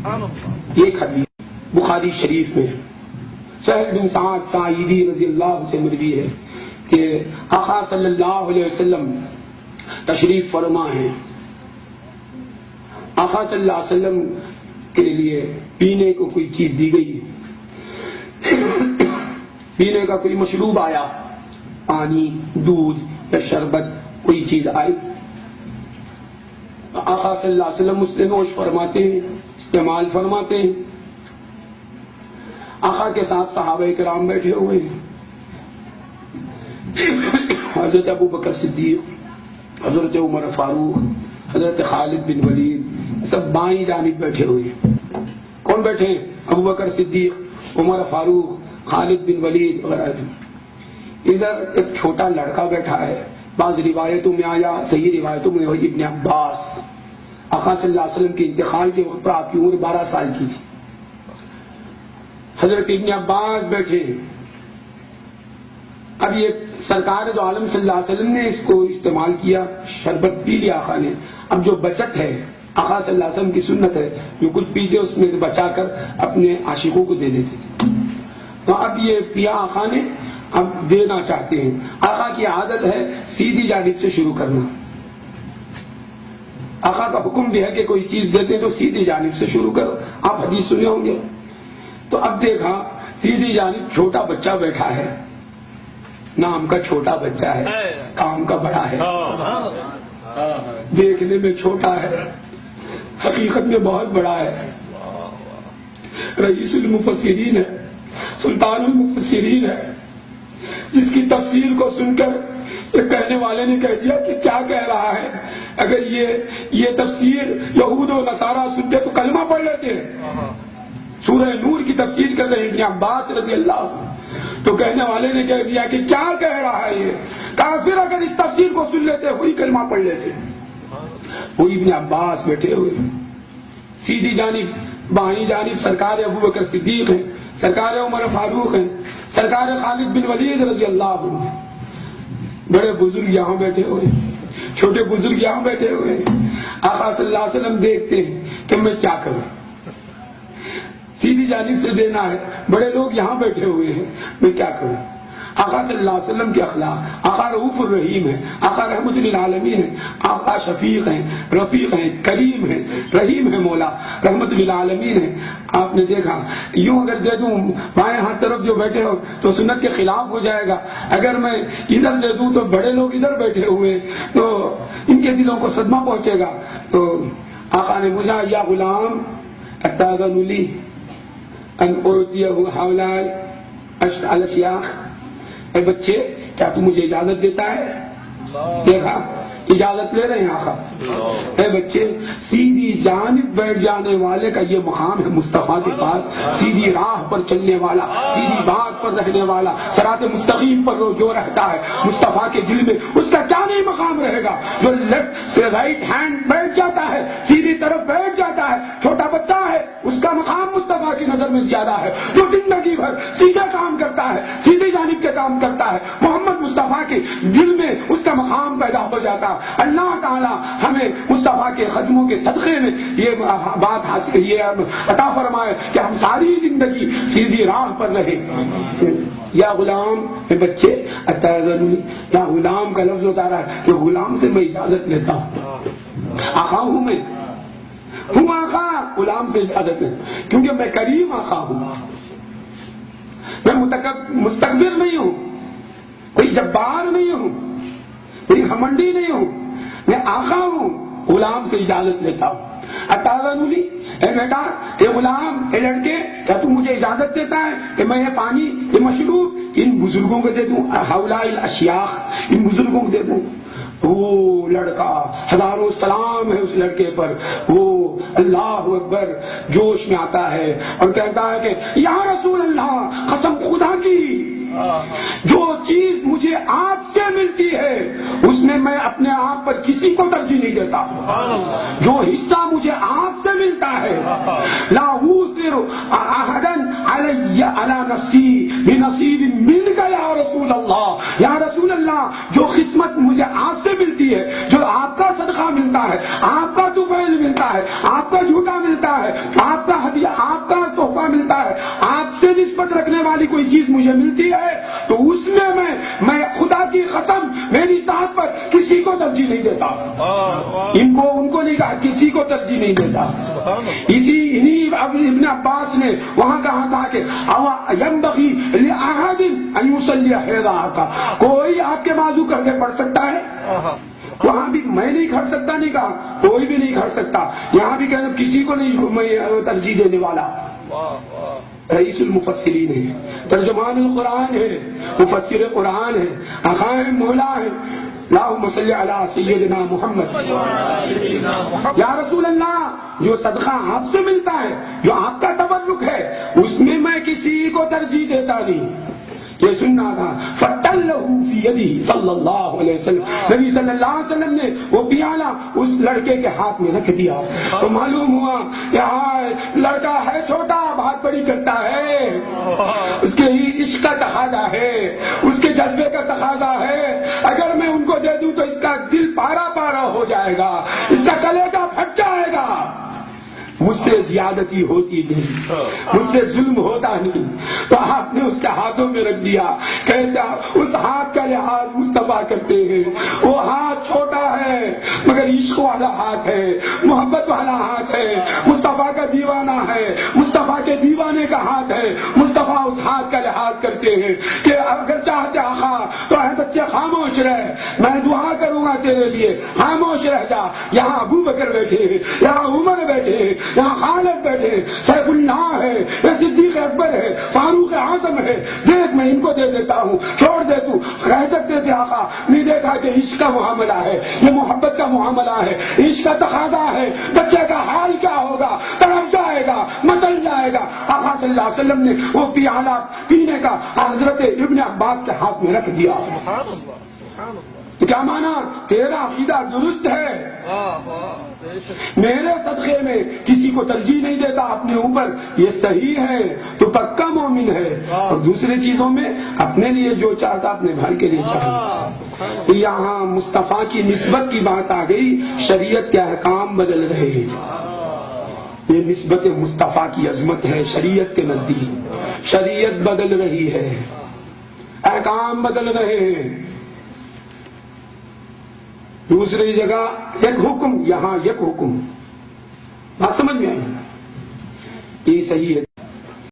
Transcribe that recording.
یہ ایک حدیث بخاری شریف میں ہے، سہل بن سعد ساعدی رضی اللہ سے مروی ہے کہ آقا صلی اللہ علیہ وسلم تشریف فرما ہیں، آقا صلی اللہ علیہ وسلم کے لیے پینے کو کوئی چیز دی گئی، پینے کا کوئی مشروب آیا، پانی، دودھ یا شربت، کوئی چیز آئی، آقا صلی اللہ علیہ وسلم اس سے نوش فرماتے ہیں، استعمال فرماتے ہیں۔ آقا کے ساتھ صحابہ کرام بیٹھے ہوئے ہیں، حضرت ابو بکر صدیق، حضرت عمر فاروق، حضرت خالد بن ولید، سب بائیں جانب بیٹھے ہوئے ہیں۔ کون بیٹھے ہیں؟ ابو بکر صدیق، عمر فاروق، خالد بن ولید وغیرہ۔ ادھر ایک چھوٹا لڑکا بیٹھا ہے، بعض روایتوں میں آیا، صحیح روایتوں میں وہی ابن عباس، آقا صلی اللہ علیہ وسلم کے انتقال کے وقت پر آپ کی عمر 12 سال کی تھی۔ حضرت ابن عباس بیٹھے ہیں۔ اب یہ سرکار دو عالم صلی اللہ علیہ وسلم نے اس کو استعمال کیا، شربت پی لیا آقا نے، اب جو بچت ہے، آقا صلی اللہ علیہ وسلم کی سنت ہے، جو کچھ پیتے اس میں سے بچا کر اپنے عاشقوں کو دے دیتے تھے، تو اب یہ پیا آقا نے، اب دینا چاہتے ہیں۔ آقا کی عادت ہے سیدھی جانب سے شروع کرنا، آقا کا حکم بھی ہے کہ کوئی چیز دیتے تو سیدھی جانب سے شروع کرو، آپ حدیث سنے ہوں گے۔ تو اب دیکھا سیدھی جانب چھوٹا بچہ بیٹھا ہے، نام کا چھوٹا بچہ ہے، کام کا بڑا ہے، دیکھنے میں چھوٹا ہے، حقیقت میں بہت بڑا ہے، رئیس المفسرین ہے، سلطان المفسرین ہے، جس کی تفسیر کو سن کر ایک کہنے والے نے کہہ دیا کہ کیا کہہ رہا ہے، اگر یہ تفسیر یہود و نصارہ سنتے تو کلمہ پڑھ لیتے ہیں۔ سورہ نور کی تفسیر کر رہے ہیں ابن عباس رضی اللہ عنہ، تو کہنے والے نے کہہ دیا کہ کیا کہہ رہا ہے یہ، کافر اگر اس تفسیر کو سن لیتے وہی کلمہ پڑھ لیتے۔ وہی ابن عباس بیٹھے ہوئے، سیدھی جانب بائیں جانب سرکار ابو بکر صدیق ہیں، سرکار عمر فاروق ہیں، سرکار خالد بن ولید رضی اللہ عنہ، بڑے بزرگ یہاں بیٹھے ہوئے، چھوٹے بزرگ یہاں بیٹھے ہوئے۔ آقا صلی اللہ علیہ وسلم دیکھتے ہیں کہ میں کیا کروں، سیدھی جانب سے دینا ہے، بڑے لوگ یہاں بیٹھے ہوئے ہیں، میں کیا کروں۔ آقا صلی اللہ علیہ وسلم کے اخلاق، آقا رؤوف الرحیم ہے، آقا رحمت للعالمین ہے، آقا شفیق ہیں، رفیق ہیں، کریم ہیں، رحیم ہے، مولا رحمت للعالمین ہے۔ آپ نے دیکھا یوں اگر دے دوں بائیں ہاتھ طرف جو بیٹھے ہو تو سنت کے خلاف ہو جائے گا، اگر میں ادھر دے دوں تو بڑے لوگ ادھر بیٹھے ہوئے تو ان کے دلوں کو صدمہ پہنچے گا۔ تو آقا نے مجھا یا غلام اتاذن لی ان اعطیہ ہؤلاء الاشیاخ، اے بچے کیا تو مجھے اجازت دیتا ہے؟ دیکھا اجازت لے رہے ہیں آقا، اے بچے سیدھی جانب بیٹھ جانے والے کا یہ مقام ہے مصطفیٰ کے پاس، سیدھی راہ پر چلنے والا، سیدھی بات پر رہنے والا، صراط مستقیم پر جو رہتا ہے مصطفیٰ کے دل میں، اس کا کیا نہیں مقام رہے گا؟ جو لیفٹ سے رائٹ ہینڈ بیٹھ جاتا ہے، سیدھی طرف بیٹھ جاتا ہے، چھوٹا بچہ ہے، اس کا مقام مصطفیٰ کی نظر میں زیادہ ہے۔ جو زندگی بھر سیدھا کام کرتا ہے، سیدھی جانب کے کام کرتا ہے، محمد مصطفیٰ کے دل میں اس کا مقام پیدا ہو جاتا ہے۔ اللہ تعالی ہمیں مصطفیٰ کے خدموں کے صدقے میں یہ بات حاصل، یہ عطا فرمائے کہ ہم ساری زندگی سیدھی راہ پر رہیں۔ یا غلام، اے بچے اتاذن، یا غلام کا لفظ ہوتا رہا ہے کہ غلام سے میں اجازت لیتا ہوں، آقا ہوں میں، ہوں آقا، غلام سے اجازت لیتا ہوں کیونکہ میں کریم آقا ہوں، میں مستکبر نہیں ہوں، کوئی جبار نہیں ہوں، کوئی گھمنڈی نہیں ہوں، میں آقا ہوں، غلام سے اجازت لیتا ہوں۔ اتاذن لی، اے بیٹا، اے غلام، اے لڑکے، کیا تو مجھے اجازت دیتا ہے کہ میں یہ پانی، یہ مشروب ان بزرگوں کو دے دوں، ہؤلاء الاشیاخ، ان بزرگوں کو دے دوں؟ وہ لڑکا، ہزاروں سلام ہے اس لڑکے پر، وہ اللہ اکبر جوش میں آتا ہے اور کہتا ہے کہ یا رسول اللہ، قسم خدا کی جو چیز مجھے آپ سے ملتی ہے اس میں میں اپنے آپ پر کسی کو ترجیح نہیں دیتا، جو حصہ مجھے آپ سے ملتا ہے، لا اوثر احدا علی علی نفسی بنصیب منک یا رسول اللہ، یا رسول اللہ جو قسمت مجھے آپ سے ملتی ہے، جو آپ کا صدقہ ملتا ملتا ہے، آپ کا طفیل ملتا ہے، آپ کا جھوٹا ملتا ہے، آپ کا ہدیہ، آپ کا تحفہ ملتا ہے، آپ سے نسبت رکھنے والی کوئی چیز مجھے ملتی ہے تو اس میں میں خدا کی قسم میری ذات پر کسی کو ترجیح نہیں دیتا، ان کو نہیں کہا، کسی کو ترجیح نہیں دیتا۔ ابن عباس نے وہاں کہا تھا کہ ينبغي لأحد ان يصلي حذاءك، کوئی آپ کے بازو کر کے پڑھ سکتا ہے؟ وہاں بھی میں نہیں کھڑ سکتا نہیں کہا، کوئی بھی نہیں کھڑ سکتا، یہاں بھی کہنا کسی کو نہیں ترجیح دینے والا۔ رئیس المفسرین ہے، ترجمان القرآن ہے، مفسر قرآن ہے، اخائم مولا ہے، اللہم صلی علی سیدنا محمد۔ یا رسول اللہ، جو صدقہ آپ سے ملتا ہے، جو آپ کا تبرک ہے، اس میں میں کسی کو ترجیح دیتا نہیں۔ یہ سننا تھا فَتَلَّهُ فِي يَدِهِ صلی اللہ علیہ وسلم، نبی صلی اللہ علیہ وسلم نے وہ پیالہ اس لڑکے کے ہاتھ میں رکھ دیا، تو معلوم ہوا کہ لڑکا ہے چھوٹا، بات بڑی کرتا ہے، اس کے عشق کا تقاضا ہے، اس کے جذبے کا تقاضا ہے، اگر میں ان کو دے دوں تو اس کا دل پارا پارا ہو جائے گا، اس کا کلیجہ پھٹ جائے گا، مجھ سے زیادتی ہوتی نہیں، مجھ سے ظلم ہوتا نہیں، تو آپ نے اس کے ہاتھوں میں رکھ دیا۔ کیسا اس ہاتھ کا لحاظ مصطفیٰ کرتے ہیں، وہ ہاتھ چھوٹا ہے مگر عشق والا ہاتھ ہے، محبت والا ہاتھ ہے، مصطفیٰ کا دیوانہ ہے، مصطفیٰ کے دیوانے کا ہاتھ ہے، مصطفیٰ اس ہاتھ کا لحاظ کرتے ہیں کہ اگر چاہتے آقا تو اے بچے خاموش رہ، میں دعا کروں گا تیرے لیے، خاموش رہ جا، یہاں ابو بکر بیٹھے ہیں، یہاں عمر بیٹھے ہیں، یہاں خالد بیٹھے، سیف اللہ ہے، یہ صدیق اکبر ہے، فاروق اعظم ہے، دیکھ میں ان کو دے دیتا ہوں، چھوڑ دے تو۔ کہہ سکتے تھے آقا، نہیں دیکھا کہ عشق کا معاملہ ہے، یہ محبت کا معاملہ ہے، عشق کا تقاضا ہے، بچے کا حال کیا ہوگا، تڑپ جائے گا، مچل جائے گا۔ آقا صلی اللہ علیہ وسلم نے وہ پیالہ پینے کا حضرت ابن عباس کے ہاتھ میں رکھ دیا۔ تو کیا مانا؟ تیرا عقیدہ درست ہے، میرے صدقے میں کسی کو ترجیح نہیں دیتا اپنے اوپر، یہ صحیح ہے، تو پکا مومن ہے، اور دوسری چیزوں میں اپنے لیے جو چاہتا اپنے گھر کے لیے چاہتا۔ یہاں مصطفیٰ کی نسبت کی بات آ گئی، شریعت کے احکام بدل رہے ہیں، یہ نسبت مصطفیٰ کی عظمت ہے شریعت کے نزدیک، شریعت بدل رہی ہے، احکام بدل رہے ہیں۔ دوسری جگہ ایک حکم، یہاں یک حکم، بات سمجھ میں آئی؟ یہ صحیح ہے۔